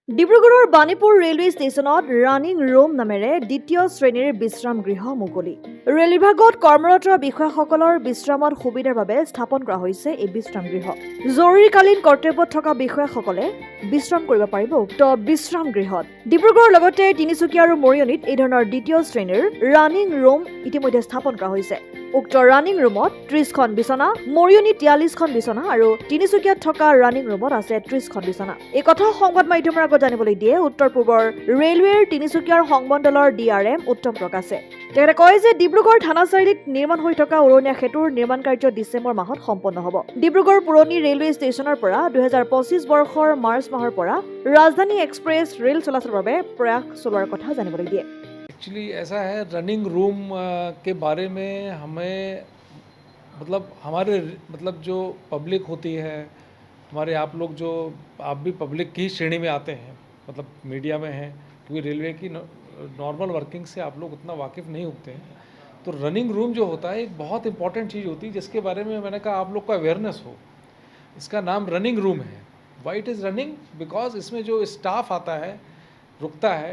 ডিব্ৰুগড়ৰ বাণীপুৰ ৰেলৱে ষ্টেচনত running room নামেৰে দ্বিতীয় শ্ৰেণীৰ বিশ্ৰাম গৃহ মুকলি। ৰেল বিভাগত কৰ্মৰত বিষয়াসকলৰ বিশ্ৰামৰ সুবিধাৰ বাবে স্থাপন কৰা হৈছে এই বিশ্ৰাম গৃহ। জৰুৰীকালীন কৰ্তব্যত থকা বিষয়াসকলে বিশ্ৰাম কৰিব পাৰিব উক্ত বিশ্ৰাম গৃহত। ডিব্ৰুগড়ৰ লগতে তিনিচুকীয়া আৰু মৰিয়নিত এই ধৰণৰ দ্বিতীয় শ্ৰেণীৰ ৰানিং ৰুম ইতিমধ্যে স্থাপন কৰা হৈছে। উক্ত ৰানিং ৰুমত 30খন বিচনা, মৰিয়নিত 43খন বিচনা আৰু তিনিচুকীয়াত থকা ৰানিং ৰুমত আছে 30খন বিচনা। এই কথা সংবাদ মাধ্যমৰ আগত জানিবলৈ দিয়ে উত্তৰ পূবৰ ৰেলৱেৰ তিনিচুকীয়াৰ সংমণ্ডলৰ DRM উত্তম প্ৰকাশে। তেখেতে কয় যে ডিব্ৰুগড় থানা চাৰিআলিত নিৰ্মাণ হৈ থকা উৰণীয়া সেতুৰ নিৰ্মাণ কাৰ্য ডিচেম্বৰ মাহত সম্পন্ন হ'ব। ডিব্ৰুগড় পুৰণি ৰেলৱে ষ্টেচনৰ পৰা 2025 বৰ্ষৰ মাৰ্চ মাহৰ পৰা ৰাজধানী এক্সপ্ৰেছ ৰেল চলাচলৰ বাবে প্ৰয়াস চলোৱাৰ কথা জানিবলৈ দিয়ে। एक्चुअली ऐसा है, रनिंग रूम के बारे में हमें हमारे जो पब्लिक होती है, हमारे आप लोग जो आप भी पब्लिक की श्रेणी में आते हैं, मतलब मीडिया में हैं, क्योंकि रेलवे की नॉर्मल वर्किंग से आप लोग उतना वाकिफ़ नहीं होते हैं। तो रनिंग रूम जो होता है एक बहुत इंपॉर्टेंट चीज़ होती है, जिसके बारे में मैंने कहा आप लोग को अवेयरनेस हो। इसका नाम रनिंग रूम है। Why it is running? Because इसमें जो स्टाफ आता है, रुकता है,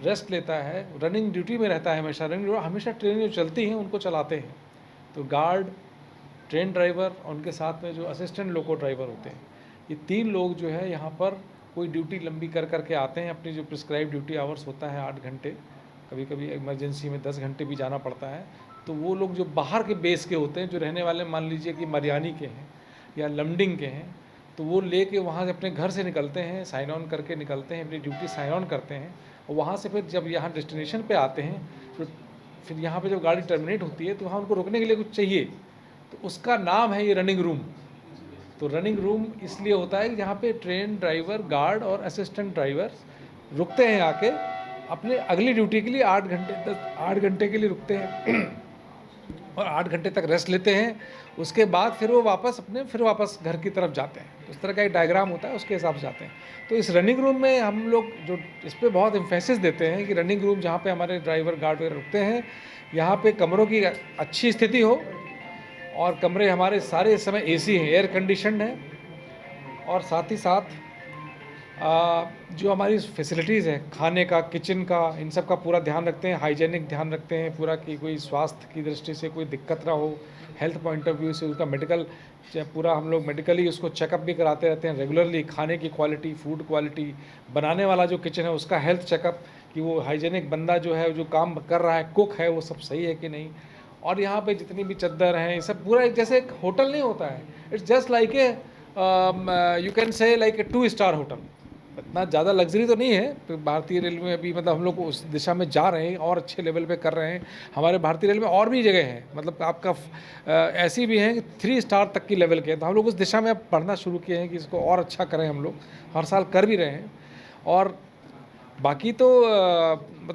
रेस्ट लेता है, रनिंग ड्यूटी में रहता है हमेशा। रनिंग हमेशा ट्रेनें जो चलती हैं उनको चलाते हैं। तो गार्ड, ट्रेन ड्राइवर और उनके साथ में जो असिस्टेंट लोको ड्राइवर होते हैं, ये 3 लोग जो है यहाँ पर कोई ड्यूटी लंबी कर करके आते हैं। अपनी जो प्रिस्क्राइब ड्यूटी आवर्स होता है 8 घंटे, कभी कभी इमरजेंसी में 10 घंटे भी जाना पड़ता है। तो वो लोग जो बाहर के बेस के होते हैं, जो रहने वाले मान लीजिए कि मरियानी के हैं या लमडिंग के हैं, तो वो लेके वहाँ से अपने घर से निकलते हैं, साइन ऑन करके निकलते हैं, अपनी ड्यूटी साइन ऑन करते हैं। और वहाँ से फिर जब यहाँ डेस्टिनेशन पे आते हैं, तो फिर यहाँ पे जब गाड़ी टर्मिनेट होती है तो वहाँ उनको रुकने के लिए कुछ चाहिए, तो उसका नाम है ये रनिंग रूम। तो रनिंग रूम इसलिए होता है कि जहाँ पे ट्रेन ड्राइवर, गार्ड और असिस्टेंट ड्राइवर रुकते हैं आके अपने अगली ड्यूटी के लिए 8 घंटे के लिए रुकते हैं और 8 घंटे तक रेस्ट लेते हैं। उसके बाद फिर वो वापस घर की तरफ जाते हैं। तो इस तरह का एक डायग्राम होता है, उसके हिसाब से जाते हैं। तो इस रनिंग रूम में हम लोग जो इस पर बहुत एम्फेसिस देते हैं कि रनिंग रूम जहाँ पे हमारे ड्राइवर, गार्ड वगैरह रुकते हैं, यहाँ पे कमरों की अच्छी स्थिति हो और कमरे हमारे सारे इस समय AC हैं, एयर कंडीशनड हैं। और साथ ही साथ जो हमारी फैसिलिटीज़ हैं, खाने का, किचन का, इन सब का पूरा ध्यान रखते हैं। हाइजेनिक ध्यान रखते हैं पूरा, कि कोई स्वास्थ्य की दृष्टि से कोई दिक्कत ना हो। हेल्थ पॉइंट ऑफ व्यू से उसका मेडिकल पूरा हम लोग मेडिकली उसको चेकअप भी कराते रहते हैं रेगुलरली। खाने की क्वालिटी, फूड क्वालिटी, बनाने वाला जो किचन है उसका हेल्थ चेकअप, कि वो हाइजेनिक बंदा जो है, जो काम कर रहा है, कुक है, वो सब सही है कि नहीं। और यहाँ पे जितनी भी चद्दर हैं, ये सब पूरा एक जैसे एक होटल नहीं होता है, it's just like a you can say like a 2 star hotel. इतना ज़्यादा लग्जरी तो नहीं है। तो भारतीय रेलवे में अभी हम लोग उस दिशा में जा रहे हैं और अच्छे लेवल पे कर रहे हैं। हमारे भारतीय रेलवे में और भी जगह हैं, मतलब आपका ऐसी भी हैं कि 3 स्टार तक की लेवल के हैं। तो हम लोग उस दिशा में अब बढ़ना शुरू किए हैं कि इसको और अच्छा करें। हम लोग हर साल कर भी रहे हैं। और बाकी तो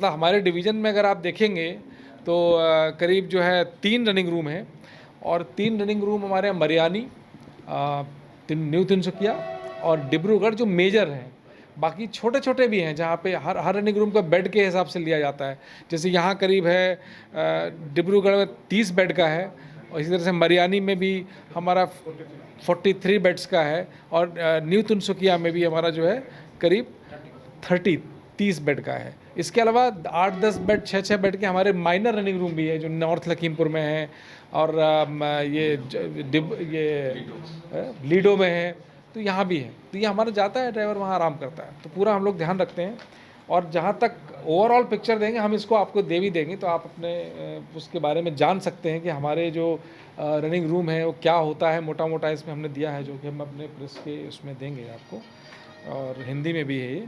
हमारे डिवीज़न में अगर आप देखेंगे तो करीब जो है 3 रनिंग रूम हैं। और 3 रनिंग रूम हमारे मरियानी, न्यू तिनसुकिया और डिब्रूगढ़ जो मेजर हैं। बाकी छोटे छोटे भी हैं जहाँ पे हर रनिंग रूम का बेड के हिसाब से लिया जाता है। जैसे यहाँ करीब है डिब्रूगढ़ में 30 बेड का है, और इसी तरह से मरियानी में भी हमारा 43 बेड्स का है, और न्यू तिनसुकिया में भी हमारा जो है करीब 30 बेड का है। इसके अलावा 8-10 बेड, 6-6 बेड के हमारे माइनर रनिंग रूम भी है, जो नॉर्थ लखीमपुर में है और ये लीडो में है। तो यहाँ भी है। तो ये हमारा जाता है ड्राइवर, वहाँ आराम करता है। तो पूरा हम लोग ध्यान रखते हैं। और जहाँ तक ओवरऑल पिक्चर देंगे, हम इसको आपको दे भी देंगे, तो आप अपने उसके बारे में जान सकते हैं कि हमारे जो रनिंग रूम है वो क्या होता है। मोटा मोटा इसमें हमने दिया है, जो कि हम अपने प्रेस के उसमें देंगे आपको, और हिंदी में भी है ये।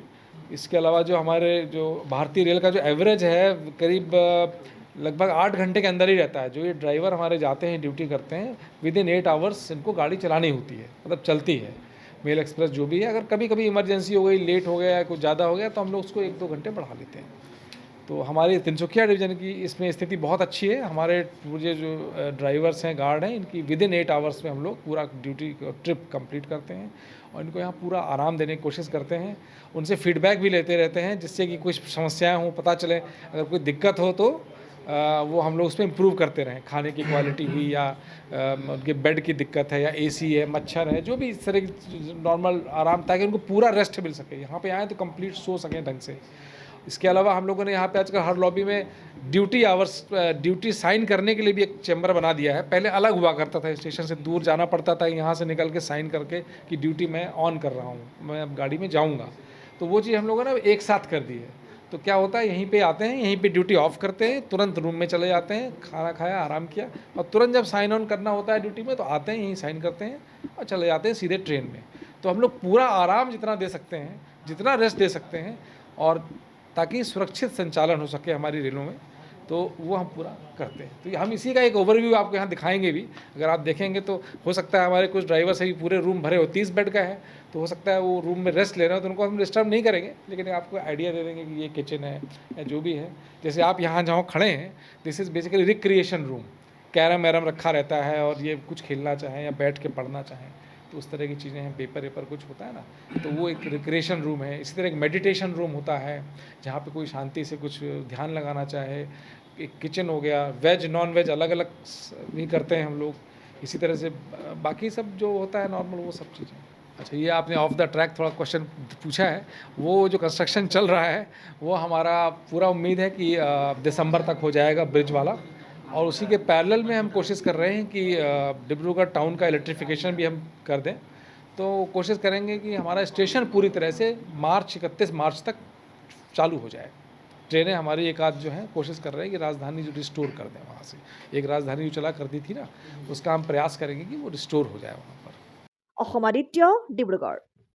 इसके अलावा जो हमारे जो भारतीय रेल का जो एवरेज है, करीब लगभग 8 घंटे के अंदर ही रहता है। जो ये ड्राइवर हमारे जाते हैं, ड्यूटी करते हैं, विदिन 8 आवर्स इनको गाड़ी चलानी होती है, मतलब चलती है। मेल एक्सप्रेस जो भी है, अगर कभी कभी इमरजेंसी हो गई, लेट हो गया, कुछ ज़्यादा हो गया, तो हम लोग उसको 1-2 घंटे बढ़ा लेते हैं। तो हमारी तिनसुकिया डिवीज़न की इसमें स्थिति बहुत अच्छी है। हमारे पूरे जो ड्राइवर्स हैं, गार्ड हैं, इनकी विदिन 8 आवर्स में हम लोग पूरा ड्यूटी ट्रिप कंप्लीट करते हैं और इनको यहाँ पूरा आराम देने की कोशिश करते हैं। उनसे फीडबैक भी लेते रहते हैं, जिससे कि कुछ समस्याएं हों, पता चले। अगर कोई दिक्कत हो तो वो हम लोग उसमें इम्प्रूव करते रहें। खाने की क्वालिटी हुई या उनके बेड की दिक्कत है या एसी है, मच्छर है, जो भी इस तरह की नॉर्मल आराम, ताकि उनको पूरा रेस्ट मिल सके। यहाँ पे आएँ तो कंप्लीट सो सकें ढंग से। इसके अलावा हम लोगों ने यहाँ पे आजकल हर लॉबी में ड्यूटी साइन करने के लिए भी एक चैम्बर बना दिया है। पहले अलग हुआ करता था, स्टेशन से दूर जाना पड़ता था, यहाँ से निकल के साइन करके कि ड्यूटी मैं ऑन कर रहा हूँ, मैं अब गाड़ी में जाऊँगा। तो वो चीज़ हम लोगों ने एक साथ कर दी है। तो क्या होता है, यहीं पे आते हैं, यहीं पे ड्यूटी ऑफ करते हैं, तुरंत रूम में चले जाते हैं, खाना खाया, आराम किया, और तुरंत जब साइन ऑन करना होता है ड्यूटी में तो आते हैं, यहीं साइन करते हैं और चले जाते हैं सीधे ट्रेन में। तो हम लोग पूरा आराम जितना दे सकते हैं, जितना रेस्ट दे सकते हैं, और ताकि सुरक्षित संचालन हो सके हमारी रेलों में, तो वो हम पूरा करते हैं। तो हम इसी का एक ओवरव्यू आपको यहाँ दिखाएंगे भी। अगर आप देखेंगे तो हो सकता है हमारे कुछ ड्राइवर से भी पूरे रूम भरे हो, 30 बेड का है, तो हो सकता है वो रूम में रेस्ट ले रहे हो, तो उनको हम डिस्टर्ब नहीं करेंगे, लेकिन आपको आइडिया दे देंगे कि ये किचन है या जो भी है। जैसे आप यहाँ जहाँ खड़े हैं, this is basically recreation room. Carrom वैरम रखा रहता है, और ये कुछ खेलना चाहें या बैठ के पढ़ना चाहें तो उस तरह की चीज़ें हैं, पेपर वेपर कुछ होता है ना, तो वो एक रिक्रिएशन रूम है। इसी तरह एक मेडिटेशन रूम होता है, जहाँ पे कोई शांति से कुछ ध्यान लगाना चाहे। एक किचन हो गया, वेज नॉन वेज अलग अलग भी करते हैं हम लोग। इसी तरह से बाकी सब जो होता है नॉर्मल, वो सब चीज़ें। अच्छा, ये आपने ऑफ द ट्रैक थोड़ा क्वेश्चन पूछा है। वो जो कंस्ट्रक्शन चल रहा है, वो हमारा पूरा उम्मीद है कि दिसंबर तक हो जाएगा ब्रिज वाला, और उसी के पैरेलल में हम कोशिश कर रहे हैं कि डिब्रूगढ़ टाउन का इलेक्ट्रिफिकेशन भी हम कर दें। तो कोशिश करेंगे कि हमारा स्टेशन पूरी तरह से 31 मार्च तक चालू हो जाए। ट्रेनें हमारी एक आध जो हैं कोशिश कर रहे हैं कि राजधानी जो रिस्टोर कर दें वहाँ से। एक राजधानी जो चला करती थी ना, उसका हम प्रयास करेंगे कि वो रिस्टोर हो जाए वहाँ पर। অসম আদিত্য, ডিব্ৰুগড়।